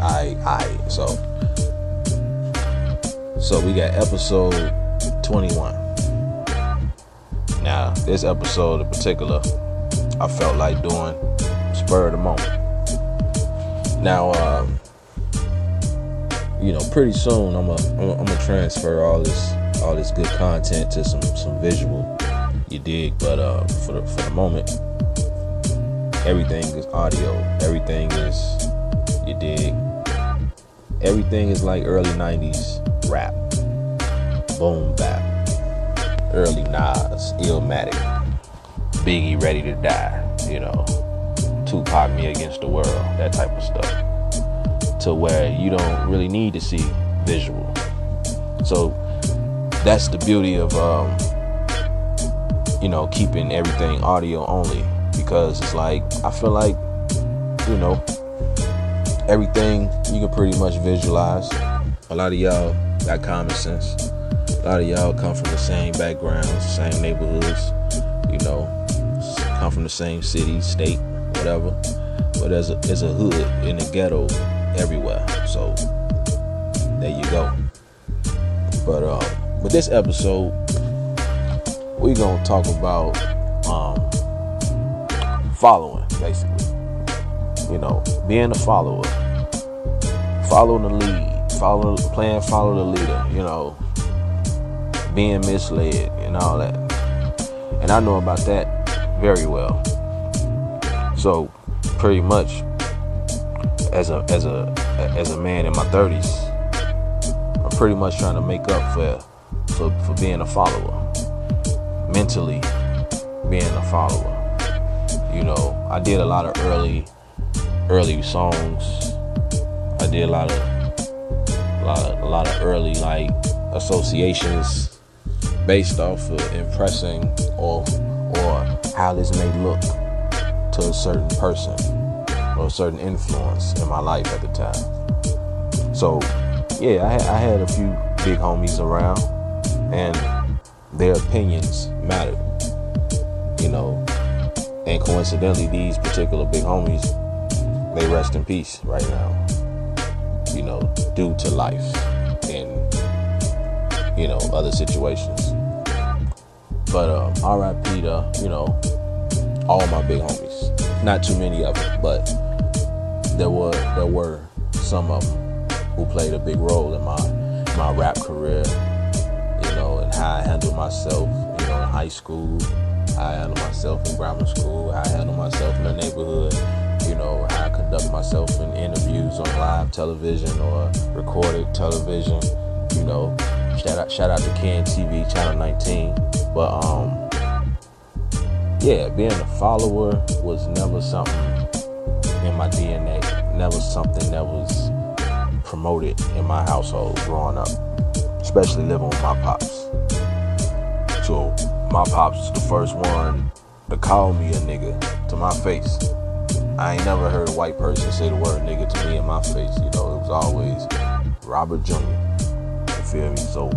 Alright. So we got episode 21. Now, this episode in particular, I felt like doing spur of the moment. Now, pretty soon I'm gonna transfer all this good content to some visual. You dig? But for the moment, everything is audio. Everything is, you dig? Everything is like early 90s rap, boom bap, early Nas, Illmatic, Biggie, Ready to Die, Tupac, Me Against the World, that type of stuff, to where you don't really need to see visual. So that's the beauty of keeping everything audio only, because it's like, I feel like, everything you can pretty much visualize. A lot of y'all got common sense. A lot of y'all come from the same backgrounds, same neighborhoods, come from the same city, state, whatever. But there's a hood in the ghetto everywhere. So there you go. But this episode, we're gonna talk about following, basically. Being a follower, following the lead, follow the leader, being misled and all that. And I know about that very well. So pretty much as a man in my 30s, I'm pretty much trying to make up for being a follower. Mentally being a follower. I did a lot of early songs. I did a lot of early like associations based off of impressing or how this may look to a certain person or a certain influence in my life at the time. So yeah, I had a few big homies around, and their opinions mattered, and coincidentally, these particular big homies, they rest in peace right now, due to life and, other situations. But R.I.P. to, all my big homies. Not too many of them, but there were some of them who played a big role in my rap career, and how I handled myself, in high school, how I handled myself in grammar school, how I handled myself in the neighborhood, how I conduct myself in interviews on live television or recorded television, shout out to Ken TV, Channel 19. But, being a follower was never something in my DNA, never something that was promoted in my household growing up, especially living with my pops. So my pops was the first one to call me a nigga to my face. I ain't never heard a white person say the word nigga to me in my face. It was always Robert Jr. You feel me? So,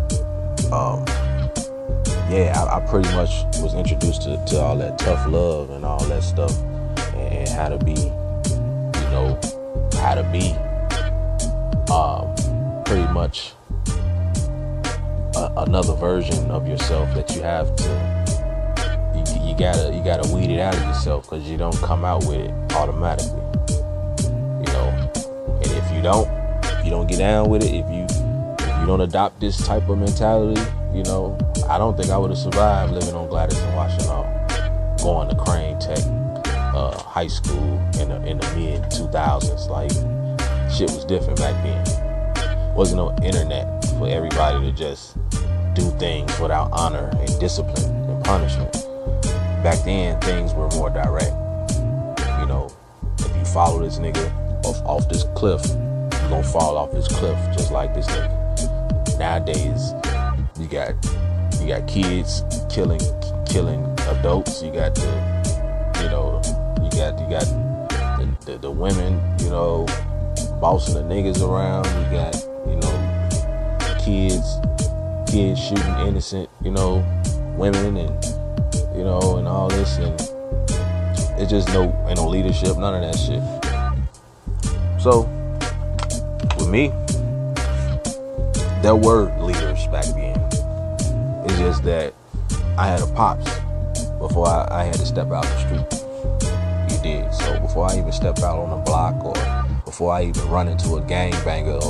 I pretty much was introduced to all that tough love and all that stuff, and how to be, pretty much another version of yourself that you have to. You gotta weed it out of yourself, because you don't come out with it automatically, and if you don't get down with it, if you don't adopt this type of mentality, I don't think I would have survived living on Gladys and Washtenaw, going to Crane Tech, high school in the mid 2000s. Like, shit was different back then. Wasn't no internet for everybody to just do things without honor and discipline and punishment. Back then, things were more direct. If you follow this nigga off this cliff, you're gonna fall off this cliff just like this nigga. Nowadays, you got kids killing adults. You got the women, bossing the niggas around. You got, kids shooting innocent, women and all this, and it's just ain't no leadership, none of that shit. So me, there were leaders back then. It's just that I had a pops before I had to step out the street. You did. So before I even step out on the block, or before I even run into a gangbanger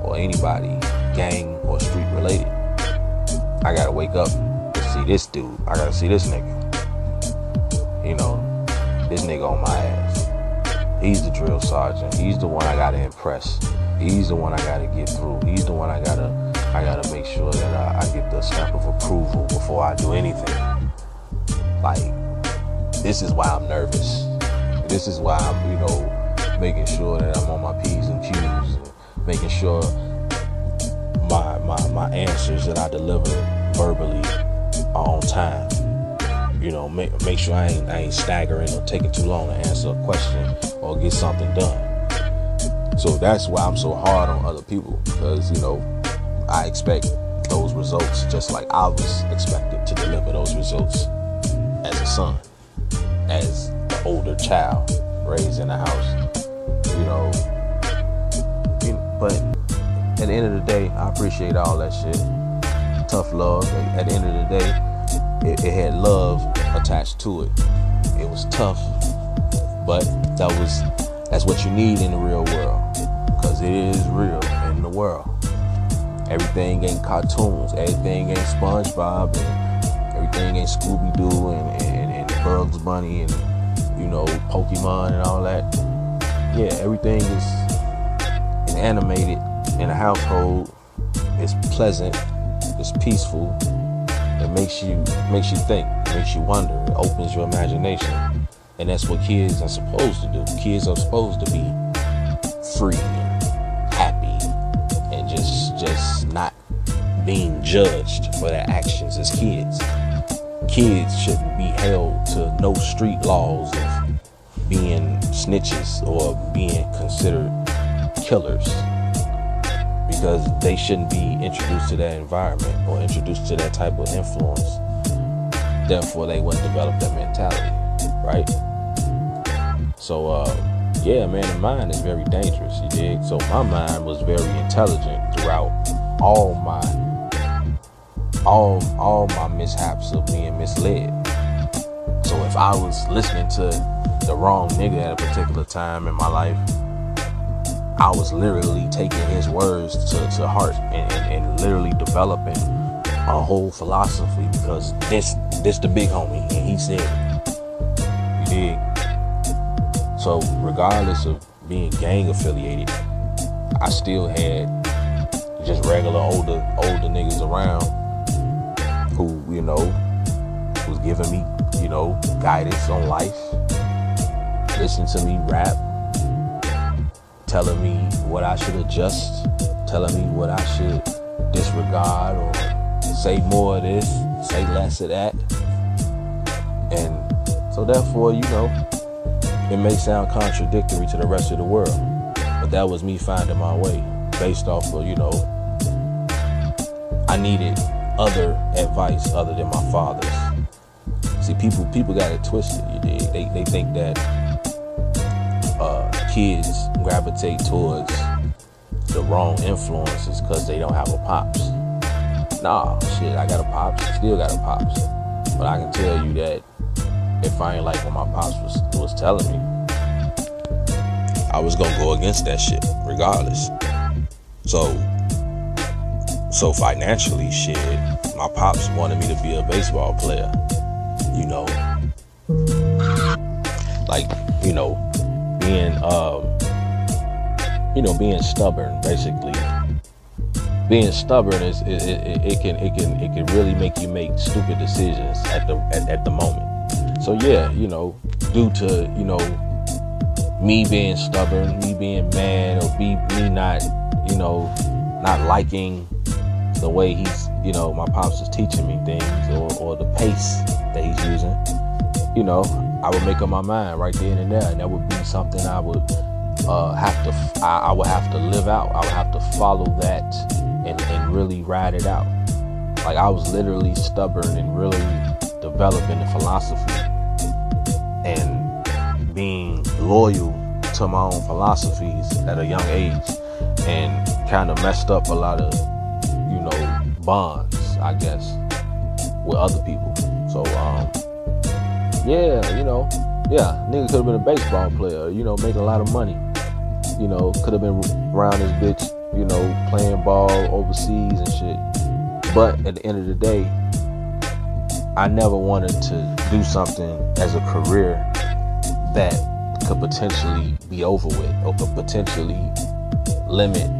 or anybody gang or street related, I gotta wake up to see this dude. I gotta see this nigga. You know, this nigga on my ass. He's the drill sergeant. He's the one I gotta impress. He's the one I gotta get through. He's the one I gotta make sure that I get the stamp of approval before I do anything. Like, this is why I'm nervous. This is why I'm, making sure that I'm on my P's and Q's, and making sure my answers that I deliver verbally are on time. Make sure I ain't staggering or taking too long to answer a question or get something done. So that's why I'm so hard on other people, because, I expect those results just like I was expected to deliver those results as a son, as the older child raised in the house, But at the end of the day, I appreciate all that shit. Tough love. At the end of the day, it had love attached to it. It was tough, but that's what you need in the real world, because it is real in the world. Everything ain't cartoons, everything ain't SpongeBob, and everything ain't Scooby-Doo and Bugs Bunny and Pokemon and all that. Yeah, everything is animated in a household. It's pleasant, it's peaceful. It makes you think, it makes you wonder, it opens your imagination. And that's what kids are supposed to do. Kids are supposed to be free and happy and just not being judged for their actions as kids. Kids shouldn't be held to no street laws of being snitches or being considered killers, because they shouldn't be introduced to that environment or introduced to that type of influence. Therefore, they wouldn't develop that mentality, right? So, yeah, man, the mind is very dangerous, you dig? So my mind was very intelligent throughout all my mishaps of being misled. So if I was listening to the wrong nigga at a particular time in my life, I was literally taking his words to heart and literally developing a whole philosophy, because this the big homie and he said it. You dig? So regardless of being gang affiliated, I still had just regular older niggas around who, was giving me, guidance on life, listening to me rap, telling me what I should adjust, telling me what I should disregard, or say more of this, say less of that. And so therefore, it may sound contradictory to the rest of the world, but that was me finding my way based off of, I needed other advice other than my father's. See, people got it twisted, you dig? They think that kids gravitate towards the wrong influences because they don't have a pops. Nah, shit, I got a pops, still got a pops. But I can tell you that if I ain't like what my pops was telling me, I was gonna go against that shit regardless. So financially, shit, my pops wanted me to be a baseball player. Being stubborn, basically. Being stubborn it can really make you make stupid decisions at the moment. So yeah, due to me being stubborn, me being mad, or me not liking the way he's, my pops is teaching me things, or the pace that he's using, I would make up my mind right then and there, and that would be something I would have to live out. I would have to follow that and really ride it out. Like, I was literally stubborn and really developing the philosophy and being loyal to my own philosophies at a young age. and kind of messed up a lot of, bonds, I guess, with other people. So, nigga could have been a baseball player, making a lot of money. Could have been around this bitch, playing ball overseas and shit. But at the end of the day, I never wanted to do something as a career that could potentially be over with or could potentially limit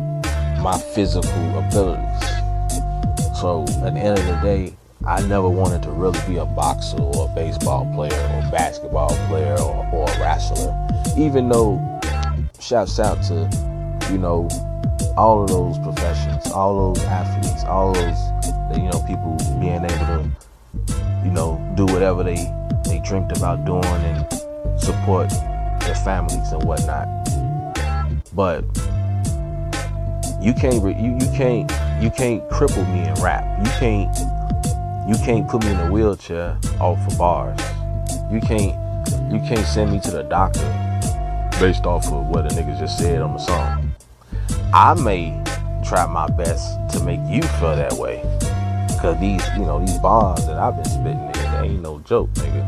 my physical abilities. So at the end of the day, I never wanted to really be a boxer or a baseball player or a basketball player or a wrestler. Even though, shouts out to, all of those professions, all those athletes, all those, people being able to, do whatever they dreamt about doing and support their families and whatnot. But you can't cripple me in rap. You can't put me in a wheelchair off of bars. You can't send me to the doctor based off of what a nigga just said on the song. I may try my best to make you feel that way, cause these bars that I've been spitting, nigga, they ain't no joke, nigga.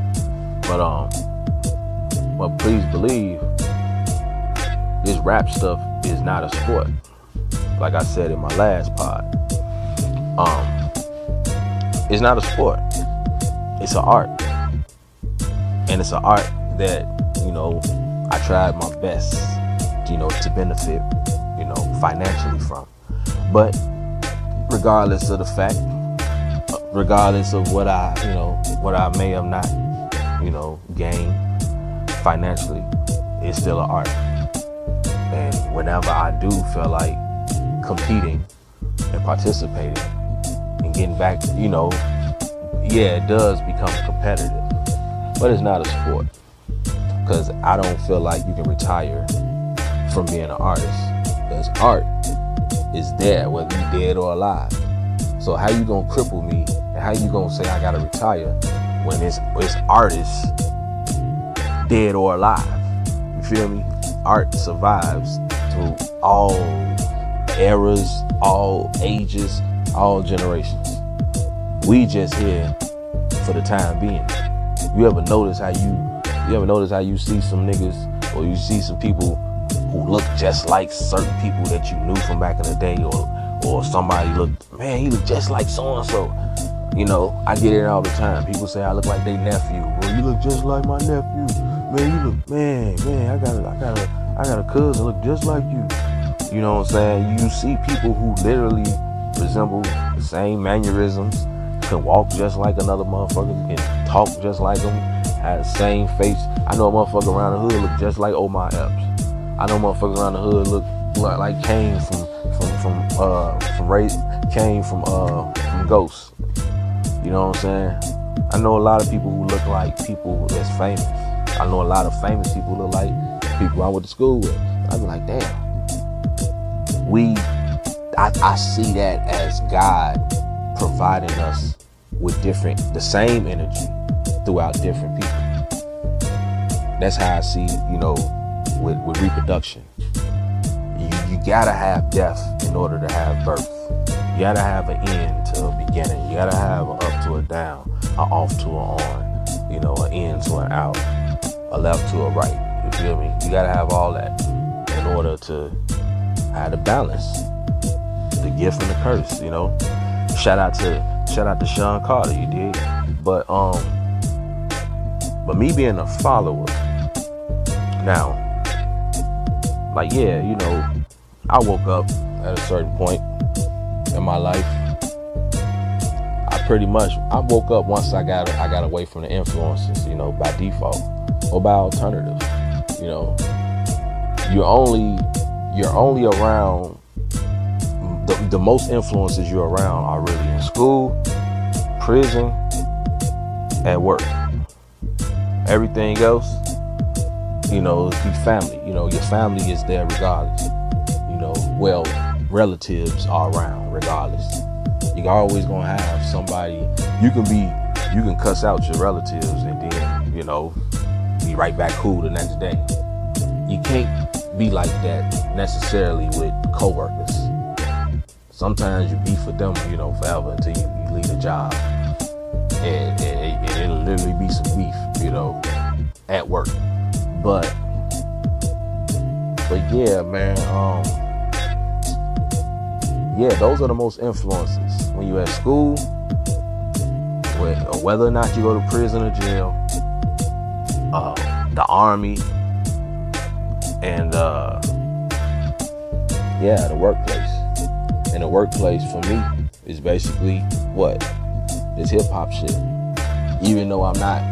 But please believe, this rap stuff is not a sport. Like I said in my last pod, it's not a sport. It's an art, and it's an art that I tried my best, to benefit, financially from. But regardless of the fact, regardless of what I may have not, gained financially, it's still an art. And whenever I do feel like competing and participating and getting back, it does become competitive, but it's not a sport, because I don't feel like you can retire from being an artist, because art is there whether you're dead or alive. So how you gonna cripple me and how you gonna say I gotta retire when it's artists dead or alive? You feel me? Art survives through all eras, all ages, all generations. We just here for the time being. You ever notice how you see some niggas, or you see some people who look just like certain people that you knew from back in the day, or somebody he look just like so and so. I get it all the time. People say I look like their nephew. Well, you look just like my nephew. Man, you look man. I got a cousin look just like you. You know what I'm saying? You see people who literally resemble the same mannerisms, can walk just like another motherfucker, can talk just like them, have the same face. I know a motherfucker around the hood look just like Omar Epps. I know motherfuckers around the hood look like Kane from Ghost. You know what I'm saying? I know a lot of people who look like people that's famous. I know a lot of famous people who look like people I went to school with. I be like, damn. I see that as God providing us with the same energy throughout different people. That's how I see, with reproduction. You gotta have death in order to have birth. You gotta have an end to a beginning. You gotta have an up to a down, an off to an on, an in to an out, a left to a right. You feel me? You gotta have all that in order to have the balance, the gift and the curse. Shout out to Sean Carter, you dig? But me being a follower now, I woke up at a certain point in my life. I woke up once I got away from the influences, by default or by alternative. You're only around the most influences you're around are really in school, prison, at work. Everything else, is your family. Your family is there regardless. Relatives are around regardless. You're always gonna have somebody. You can cuss out your relatives and then, be right back cool the next day. You can't be like that necessarily with coworkers. Sometimes you beef with them, forever until you leave a job. And it'll literally be some beef, at work. But yeah, man, those are the most influences. When you're at school, whether or not you go to prison or jail, the army, and the workplace. And the workplace for me is basically what? This hip hop shit. Even though I'm not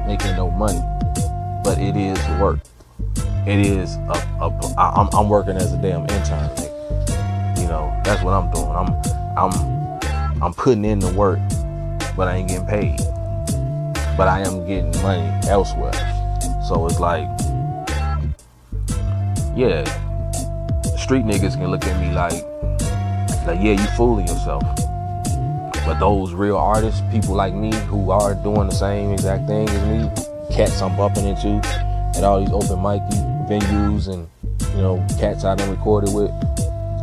making no money, but it is work. It is I'm working as a damn intern, nigga. That's what I'm doing. I'm putting in the work, but I ain't getting paid. But I am getting money elsewhere. So it's like, yeah, street niggas can look at me like, yeah, you fooling yourself. But those real artists, people like me who are doing the same exact thing as me, cats I'm bumping into at all these open mic venues, and cats I done recorded with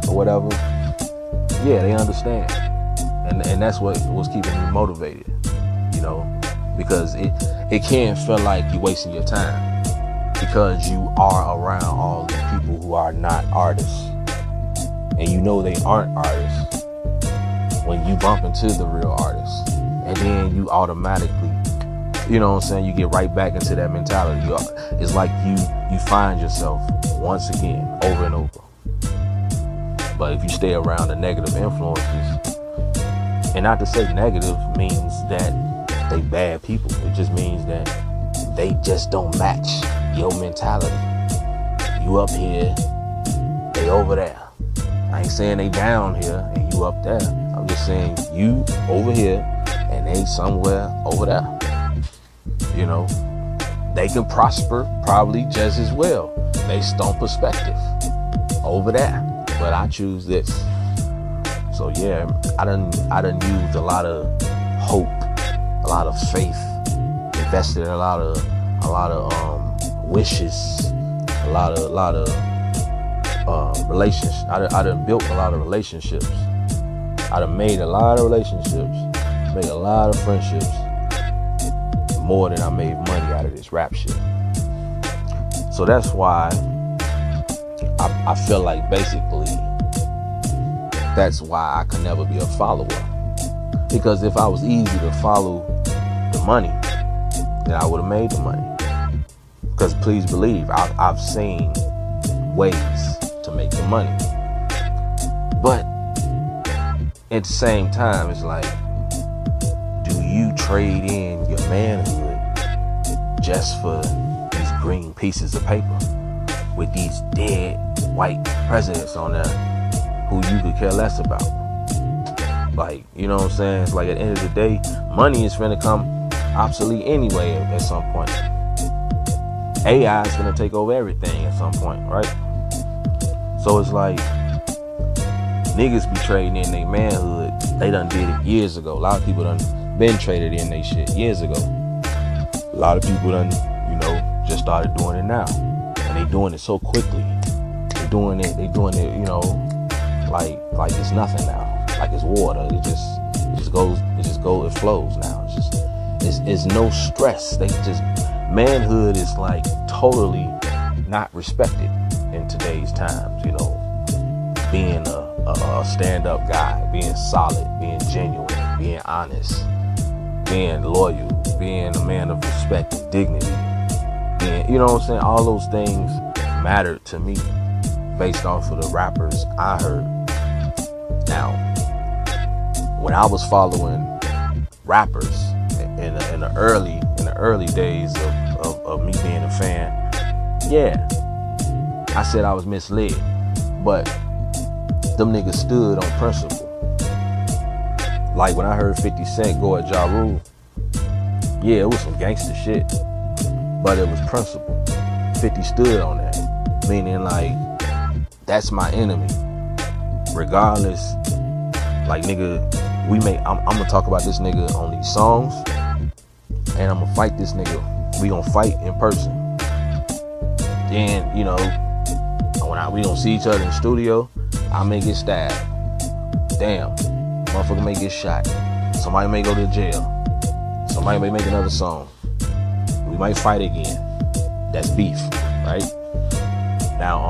or whatever, yeah, they understand. And that's what was keeping me motivated, because it can feel like you're wasting your time, because you are around all these people who are not artists, and they aren't artists when you bump into the real artists. And then you automatically, you get right back into that mentality. It's like you find yourself once again, over and over. But if you stay around the negative influences, and not to say negative means that they bad people, it just means that they just don't match your mentality. You up here, they over there. I ain't saying they down here and you up there. I'm just saying you over here and they somewhere over there. They can prosper probably just as well based on perspective over there. But I choose this. So yeah, I done used a lot of hope, a lot of faith, invested in a lot of wishes, a lot of relationships. I done built a lot of relationships. I done made a lot of relationships, made a lot of friendships, more than I made money out of this rap shit. So that's why I feel like basically that's why I could never be a follower. Because if I was easy to follow the money, then I would have made the money. Because please believe, I've seen ways to make the money. But at the same time, it's like, do you trade in your manhood just for these green pieces of paper with these dead white presidents on there who you could care less about? Like, you know what I'm saying? It's like at the end of the day, money is finna come obsolete anyway at some point. AI is gonna take over everything at some point, right? So it's like, niggas be trading in their manhood. They done did it years ago. A lot of people done been traded in they shit years ago. A lot of people done, just started doing it now. And they doing it so quickly. They doing it, like it's nothing now. Like it's water. It flows now. It's no stress. Manhood is like totally not respected in today's times, being a stand-up guy, being solid, being genuine, being honest, being loyal, being a man of respect and dignity, being, all those things mattered to me based off of the rappers I heard. Now, when I was following rappers in the early days of me being a fan, yeah, I said I was misled, but them niggas stood on principle. Like when I heard 50 Cent go at Ja Rule, yeah, it was some gangster shit, but it was principle. 50 stood on that, meaning like, that's my enemy. Regardless, like nigga, I'm gonna talk about this nigga on these songs, and I'm gonna fight this nigga. We gonna fight in person. Then, I'm when we don't see each other in the studio, I may get stabbed. Damn, motherfucker may get shot. Somebody may go to jail. Somebody may make another song. We might fight again. That's beef, right? Now,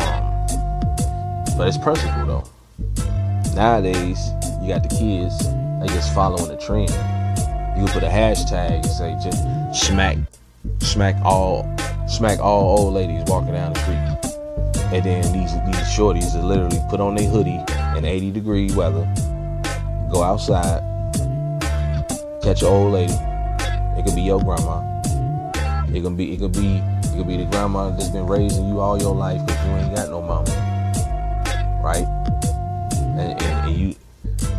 but it's principle though. Nowadays, you got the kids, they just following the trend. You can put a hashtag and say just smack all old ladies walking down the street. And then these shorties that literally put on their hoodie in 80-degree weather, go outside, catch an old lady. It could be your grandma. It could be the grandma that's been raising you all your life because you ain't got no mama, right? And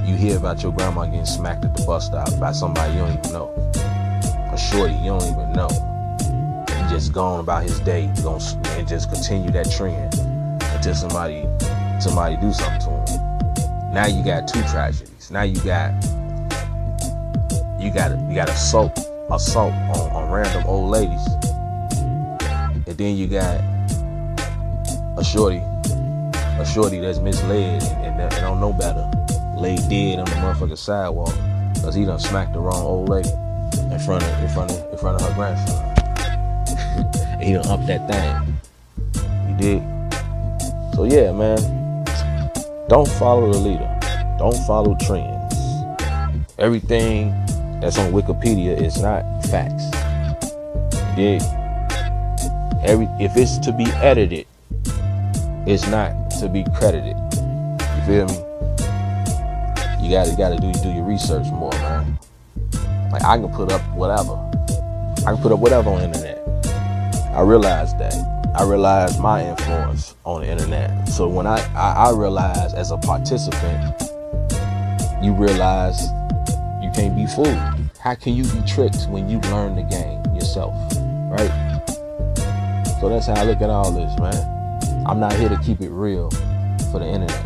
you hear about your grandma getting smacked at the bus stop by somebody you don't even know, a shorty you don't even know. He just gone about his day, and just continue that trend until somebody do something to him. Now you got two tragedies. Now you got assault on random old ladies. And then you got a shorty that's misled and don't know better, laid dead on the motherfucking sidewalk because he done smacked the wrong old lady in front of her grandson. And he done upped that thing. You dig? So yeah, man, don't follow the leader. Don't follow trends. Everything that's on Wikipedia is not facts. You dig? If it's to be edited, it's not to be credited. You feel me? You gotta do your research more, man. Like I can put up whatever. I can put up whatever on the internet. I realized that. I realized my influence on the internet. So when I realized as a participant, you realize you can't be fooled. How can you be tricked when you learn the game yourself, right? So that's how I look at all this, man. I'm not here to keep it real for the internet.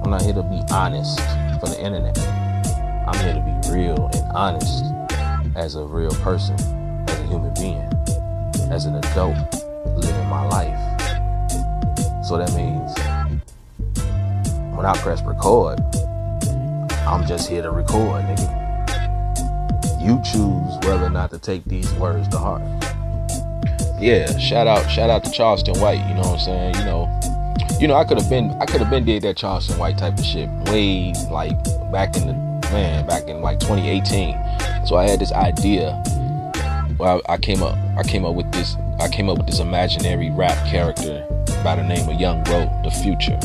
I'm not here to be honest for the internet. I'm here to be real and honest as a real person, as a human being, as an adult living my life. So that means when I press record, I'm just here to record, nigga. You choose whether or not to take these words to heart. Yeah, shout out to Charleston White, you know what I'm saying? You know, I could have been did that Charleston White type of shit way like back in like 2018. So I had this idea. Well, I came up with this imaginary rap character by the name of Young Robbo, the Future.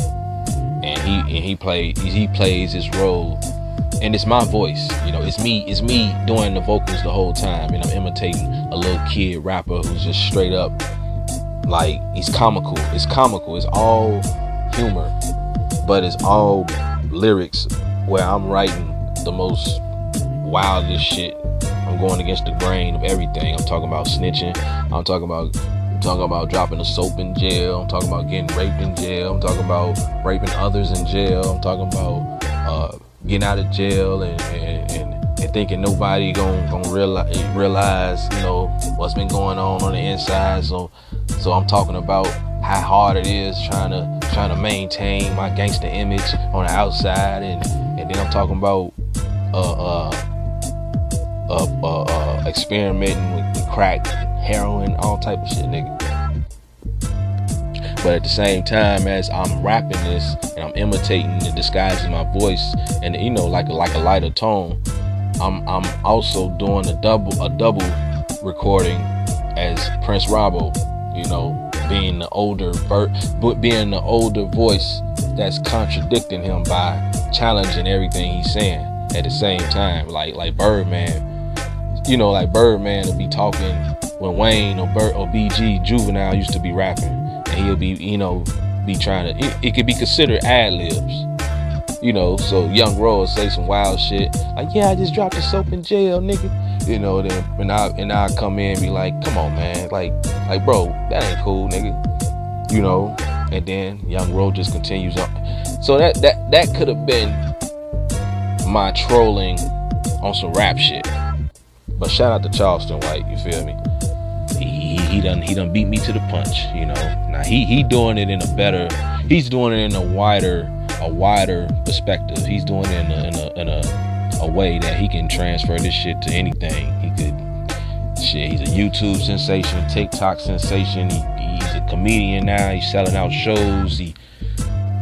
And he plays his role, and it's my voice, you know, it's me doing the vocals the whole time, and I'm imitating a little kid rapper who's just straight up like he's comical. It's all humor, but it's all lyrics where I'm writing the most wildest shit. I'm going against the grain of everything. I'm talking about snitching. I'm talking about dropping the soap in jail. I'm talking about getting raped in jail. I'm talking about raping others in jail. I'm talking about getting out of jail and thinking nobody gonna realize, you know, what's been going on the inside. So I'm talking about how hard it is trying to maintain my gangster image on the outside, and then I'm talking about experimenting with crack, heroin, all type of shit, nigga. But at the same time, as I'm rapping this and I'm imitating and disguising my voice, and you know, like a lighter tone, I'm also doing a double recording as Prince Robbo, you know, being the older voice that's contradicting him by challenging everything he's saying at the same time, like Birdman. You know, like Birdman will be talking when Wayne or BG Juvenile used to be rapping, and he'll be, you know, be trying to. It could be considered ad libs, you know. So Young Robbo will say some wild shit like, "Yeah, I just dropped the soap in jail, nigga." You know, then and I come in and be like, "Come on, man, like, bro, that ain't cool, nigga." You know, and then Young Robbo just continues on. So that could have been my trolling on some rap shit. But shout out to Charleston White, you feel me? He done beat me to the punch, you know. Now he doing it in a better. He's doing it in a wider perspective. He's doing it in a way that he can transfer this shit to anything. He could. Shit, he's a YouTube sensation, TikTok sensation. He's a comedian now. He's selling out shows.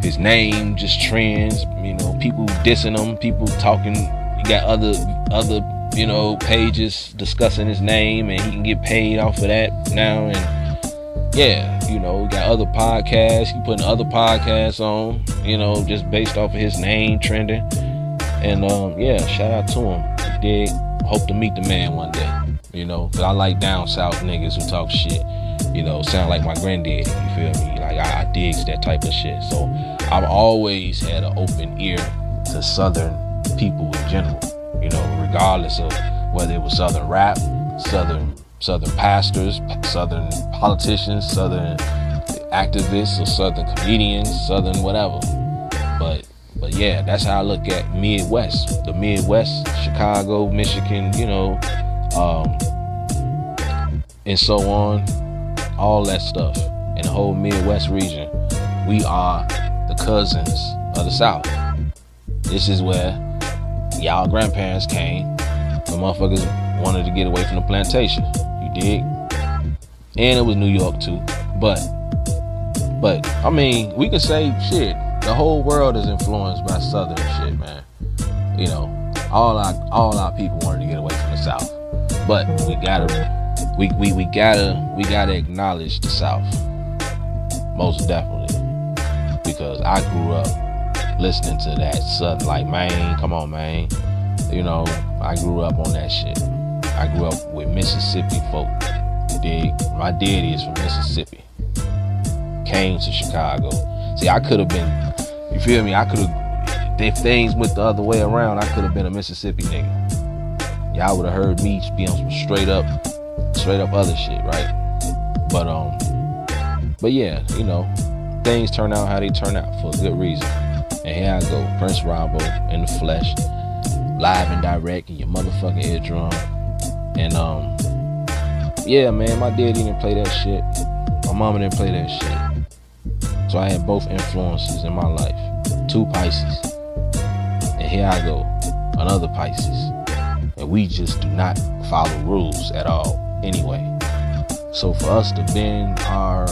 His name just trends. You know, people dissing him. People talking. He got other pages discussing his name, and he can get paid off of that now. And yeah, we got other podcasts. He putting other podcasts on. Just based off of his name trending. And yeah, shout out to him. He did. Hope to meet the man one day. Cause I like down south niggas who talk shit, sound like my granddaddy, you feel me? Like I digs that type of shit. So I've always had an open ear to southern people in general, regardless of whether it was southern rap, southern pastors, southern politicians, southern activists, or southern comedians, southern whatever. But yeah, that's how I look at Midwest. The Midwest, Chicago, Michigan, and so on, all that stuff in the whole Midwest region. We are the cousins of the South. This is where y'all grandparents came. The motherfuckers wanted to get away from the plantation. You dig? And it was New York too. But I mean, we can say shit. The whole world is influenced by Southern shit, man. All our people wanted to get away from the South. But we gotta acknowledge the South, most definitely, because I grew up listening to that Southern, like, man, come on, man, I grew up on that shit. I grew up with Mississippi folk. You dig? My daddy is from Mississippi. Came to Chicago. See, I could have been, you feel me? If things went the other way around, I could have been a Mississippi nigga. Y'all would have heard me be on some straight up other shit, right? But yeah, things turn out how they turn out for a good reason. And here I go, Prince Robbo in the flesh, live and direct in your motherfucking eardrum. And yeah, man, my daddy didn't play that shit. My mama didn't play that shit. So I had both influences in my life. 2 Pisces. And here I go, another Pisces. And we just do not follow rules at all anyway. So for us to bend our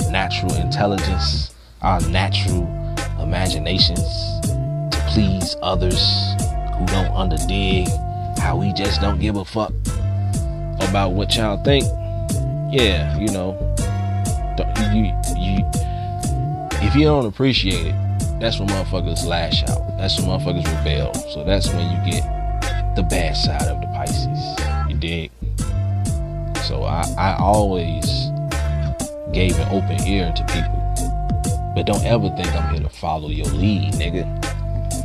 natural intelligence, our natural imaginations to please others who don't underdig how we just don't give a fuck about what y'all think, yeah, if you don't appreciate it, that's when motherfuckers lash out. That's when motherfuckers rebel. So that's when you get the bad side of the Pisces. You dig? So I always gave an open ear to people. But don't ever think I'm here to follow your lead, nigga.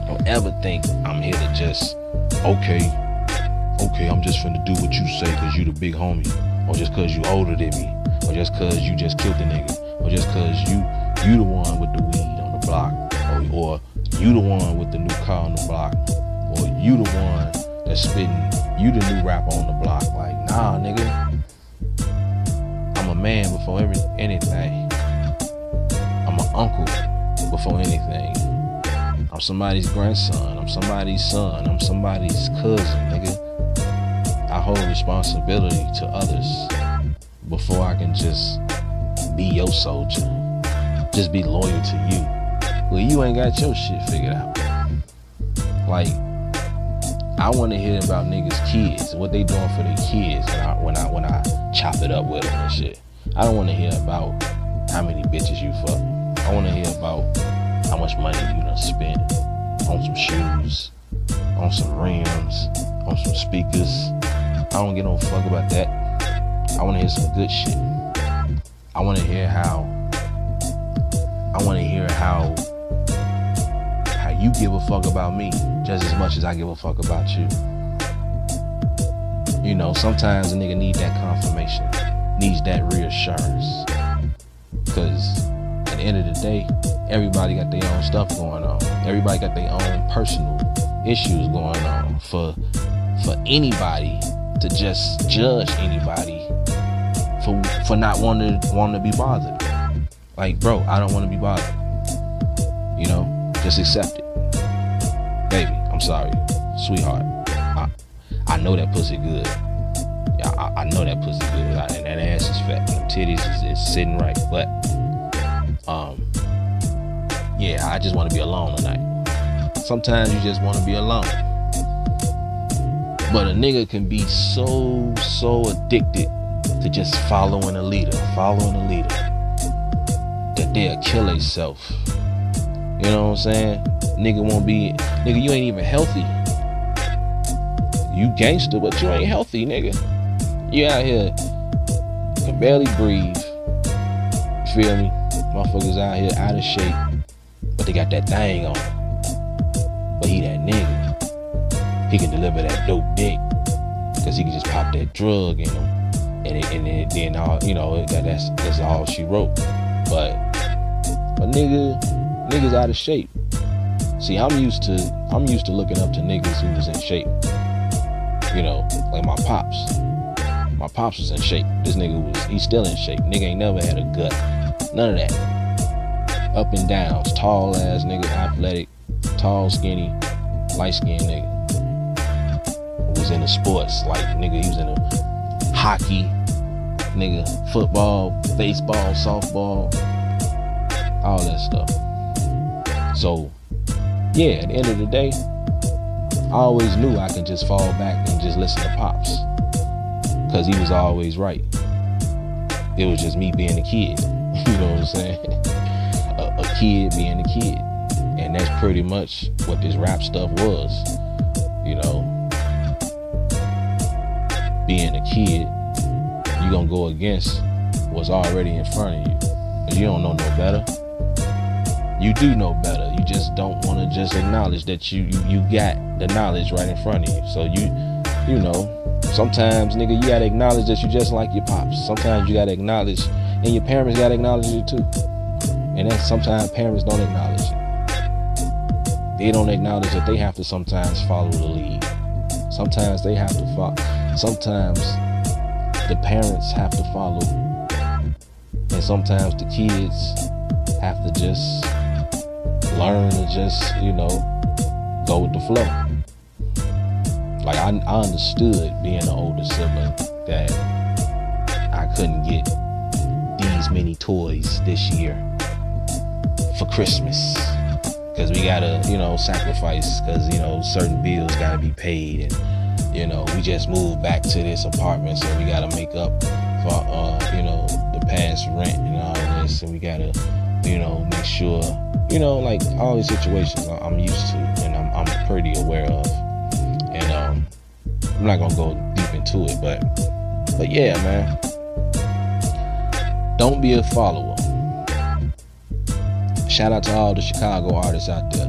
Don't ever think I'm here to just, okay, I'm just finna do what you say because you the big homie. Or just because you older than me. Or just because you just killed the nigga. Or just because you the one with the weed on the block. Or you the one with the new car on the block. Or you the one that's spitting, you the new rapper on the block. Like, nah, nigga. I'm a man before anything. I'm an uncle before anything. I'm somebody's grandson. I'm somebody's son. I'm somebody's cousin, nigga. I hold responsibility to others before I can just be your soldier. Just be loyal to you. Well, you ain't got your shit figured out. Like, I want to hear about niggas' kids, what they doing for their kids when I chop it up with them and shit. I don't want to hear about how many bitches you fuck. I want to hear about how much money you done spent on some shoes, on some rims, on some speakers. I don't give no fuck about that. I want to hear some good shit. I want to hear how you give a fuck about me just as much as I give a fuck about you. Sometimes a nigga need that confirmation, needs that reassurance. Because at the end of the day, everybody got their own stuff going on. Everybody got their own personal issues going on. For anybody to just judge anybody for not wanting to be bothered. Like, bro, I don't want to be bothered. You know, just accept it. Baby, I'm sorry. Sweetheart, I know that pussy good. I know that pussy good. And that ass is fat. Them titties is sitting right. But, yeah, I just want to be alone tonight. Sometimes you just want to be alone. But a nigga can be so addicted to just following a leader, that they'll kill themselves. You know what I'm saying? Nigga, you ain't even healthy. You gangster, but you ain't healthy, nigga. You out here, can barely breathe. You feel me? Motherfuckers out here out of shape, but they got that thing on. But he that nigga. He can deliver that dope dick, cause he can just pop that drug in him, and then all, you know, that's all she wrote. But niggas out of shape. See, I'm used to looking up to niggas who was in shape. You know, like my pops. My pops was in shape. This nigga he's still in shape. Nigga ain't never had a gut. None of that. Up and downs. Tall ass nigga, athletic, tall, skinny, light skinned nigga. Was into sports, like nigga, he was into hockey, nigga, football, baseball, softball, all that stuff. So, yeah, at the end of the day, I always knew I could just fall back and just listen to Pops, cause he was always right. It was just me being a kid, you know what I'm saying? a kid being a kid, and that's pretty much what this rap stuff was, you know. Being a kid, you gonna go against what's already in front of you. Cause you don't know no better. You do know better. You just don't want to just acknowledge that you got the knowledge right in front of you. So you know, sometimes, nigga, you gotta acknowledge that you just like your pops. Sometimes you gotta acknowledge, and your parents gotta acknowledge it too. And then sometimes parents don't acknowledge it. They don't acknowledge that they have to sometimes follow the lead. Sometimes they have to follow. Sometimes the parents have to follow, and sometimes the kids have to just learn to just, you know, go with the flow. Like I understood being an older sibling that I couldn't get these many toys this year for Christmas, because we gotta, you know, sacrifice, because, you know, certain bills gotta be paid, and you know, we just moved back to this apartment, so we gotta make up for, you know, the past rent and all this, and we gotta, you know, make sure, you know, like all these situations I'm used to, and I'm pretty aware of, and I'm not gonna go deep into it, but yeah, man, don't be a follower. Shout out to all the Chicago artists out there,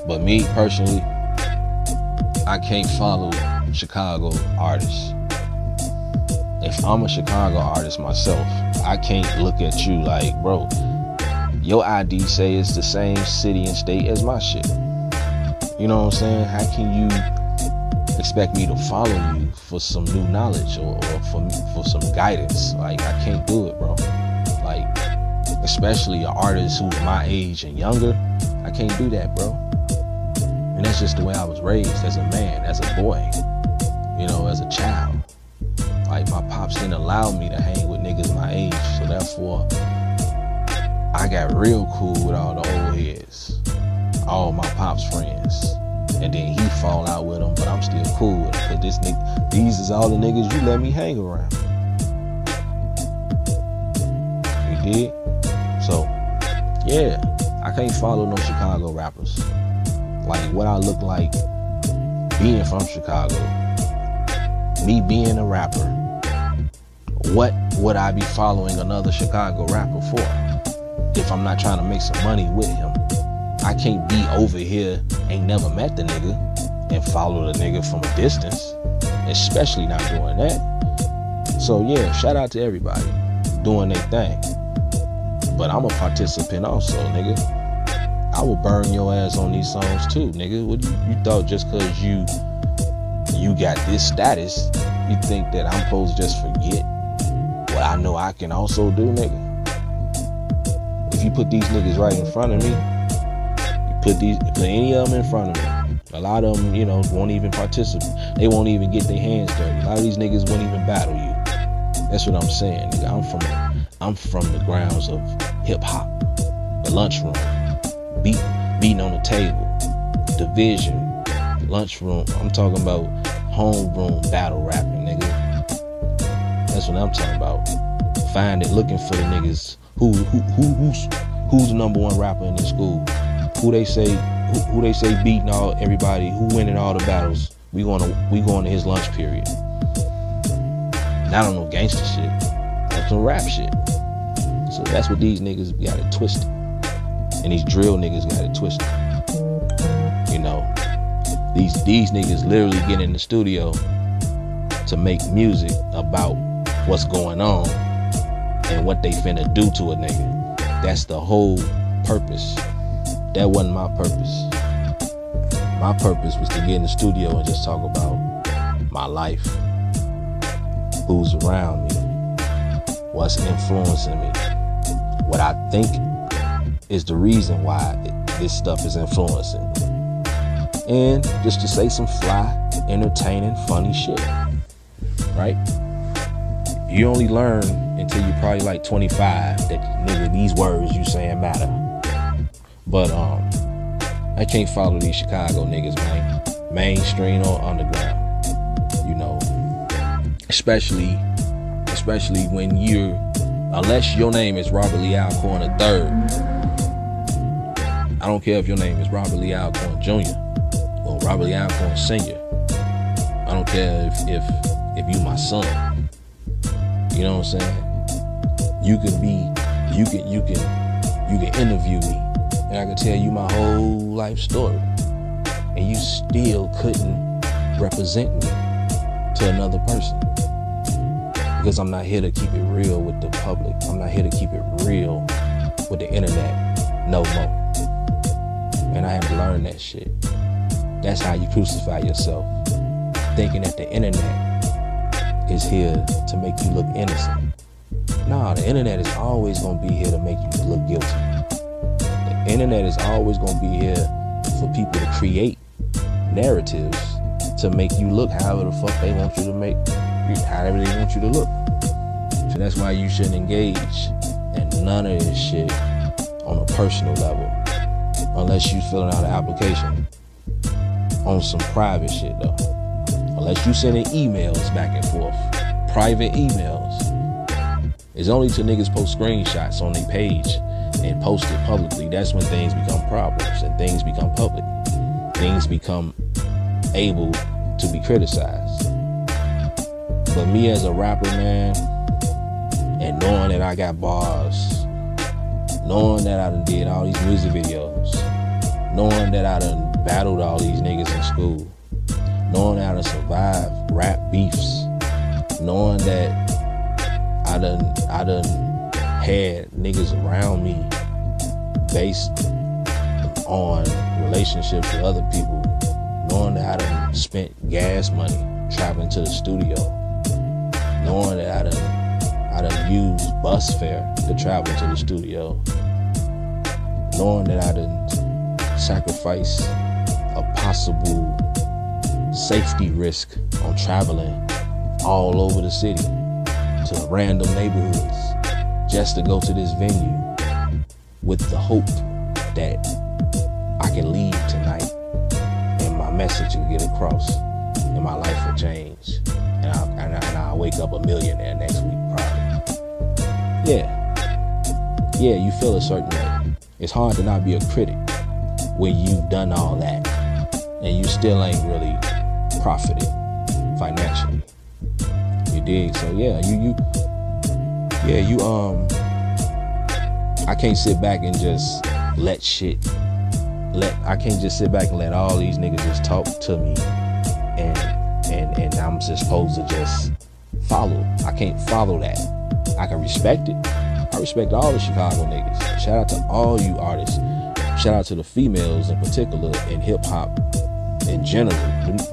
but me personally, I can't follow Chicago artists. If I'm a Chicago artist myself, I can't look at you like, bro, your ID say it's the same city and state as my shit. You know what I'm saying? How can you expect me to follow you for some new knowledge or for some guidance? Like, I can't do it, bro. Like, especially an artist who's my age and younger, I can't do that, bro. And that's just the way I was raised as a man, as a boy, you know, as a child. Like, my pops didn't allow me to hang with niggas my age, so therefore, I got real cool with all the old heads, all my pops' friends. And then he fall out with them, but I'm still cool with them, because these is all the niggas you let me hang around. You dig? So, yeah, I can't follow no Chicago rappers. Like, what I look like being from Chicago, me being a rapper, what would I be following another Chicago rapper for if I'm not trying to make some money with him? I can't be over here, ain't never met the nigga, and follow the nigga from a distance, especially not doing that. So yeah, shout out to everybody doing their thing. But I'm a participant also, nigga. I will burn your ass on these songs too, nigga. What you thought just cause you got this status, you think that I'm supposed to just forget what I know I can also do, nigga? if you put these niggas right in front of me, put any of them in front of me, a lot of them, won't even participate. They won't even get their hands dirty. A lot of these niggas won't even battle you. That's what I'm saying, nigga. I'm from the grounds of hip hop, the lunchroom, beating on the table, division, lunchroom. I'm talking about homeroom battle rapping, nigga. That's what I'm talking about. Looking for the niggas who's the number one rapper in the school, who they say beating everybody, who winning all the battles. We going to his lunch period. Not on no gangster shit, on some rap shit. So that's what these niggas got it twisted, and these drill niggas got it twisted. These niggas literally get in the studio to make music about what's going on and what they finna do to a nigga. That's the whole purpose. That wasn't my purpose. My purpose was to get in the studio and just talk about my life, who's around me, what's influencing me, what I think is the reason why this stuff is influencing me. And just to say some fly, entertaining, funny shit, right? You only learn until you're probably like 25 that, nigga, these words you saying matter. But I can't follow these Chicago niggas, man. Mainstream or underground. Especially when unless your name is Robert Lee Alcorn III. I don't care if your name is Robert Lee Alcorn Jr. or Robert Lee Alcorn Sr. I don't care if you my son. You know what I'm saying? You can interview me and I can tell you my whole life story, and you still couldn't represent me to another person, because I'm not here to keep it real with the public. I'm not here to keep it real with the internet no more. And I had to learn that shit. That's how you crucify yourself, thinking that the internet is here to make you look innocent. Nah, the internet is always gonna be here to make you look guilty. The internet is always gonna be here for people to create narratives to make you look however the fuck they want you to make, however they want you to look. So that's why you shouldn't engage in none of this shit on a personal level, unless you filling out an application on some private shit though. Unless you sending emails back and forth, private emails. It's only till niggas post screenshots on their page and post it publicly. That's when things become problems and things become public. Things become able to be criticized. But me as a rapper, man, and knowing that I got bars, knowing that I done did all these music videos, knowing that I done battled all these niggas in school, knowing that I done survived rap beefs, knowing that I done had niggas around me based on relationships with other people, knowing that I done spent gas money traveling to the studio, knowing that I done used bus fare to travel to the studio, knowing that I done sacrificed a possible safety risk on traveling all over the city to random neighborhoods just to go to this venue with the hope that I can leave tonight and my message will get across and my life will change and I'll wake up a millionaire next week probably. Yeah, you feel a certain way. It's hard to not be a critic when you've done all that and you still ain't really profited financially. You dig? So yeah, I can't sit back and just I can't just sit back and let all these niggas just talk to me and I'm just supposed to just follow. I can't follow that. I can respect it. I respect all the Chicago niggas. Shout out to all you artists. Shout out to the females in particular in hip hop in general.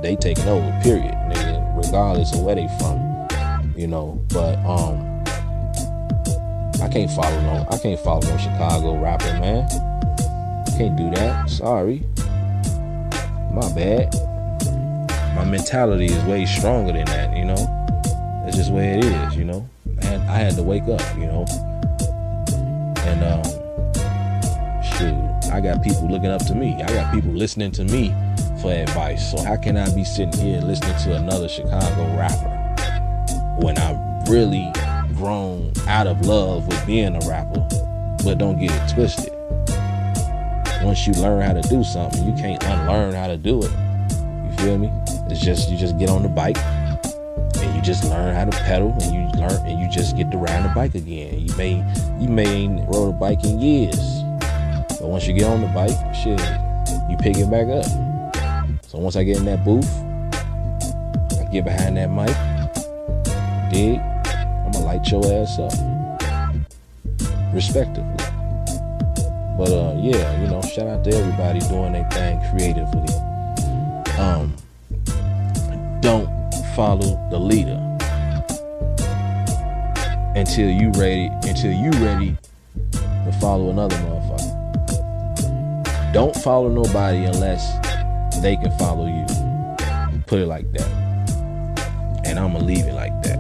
They taking over, period, nigga, regardless of where they from. But I can't follow no Chicago rapper, man. Can't do that. Sorry. My bad. My mentality is way stronger than that, you know. It's just the way it is, you know. I had to wake up, you know. And shoot, I got people looking up to me. I got people listening to me for advice. So how can I be sitting here listening to another Chicago rapper when I've really grown out of love with being a rapper? But don't get it twisted. Once you learn how to do something, you can't unlearn how to do it. You feel me? It's just, you just get on the bike and you just learn how to pedal, and you just get to ride the bike again. You may ain't rode a bike in years, but once you get on the bike, shit, you pick it back up. So once I get in that booth, I get behind that mic, dig, I'ma light your ass up, respectively. But yeah, you know, shout out to everybody doing their thing creatively. Don't follow the leader until you ready to follow another motherfucker. Don't follow nobody unless they can follow you. Put it like that. And I'ma leave it like that.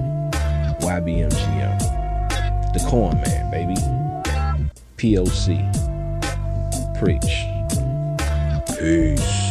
YBMGM. The Corn Man, baby. POC. Preach. Peace.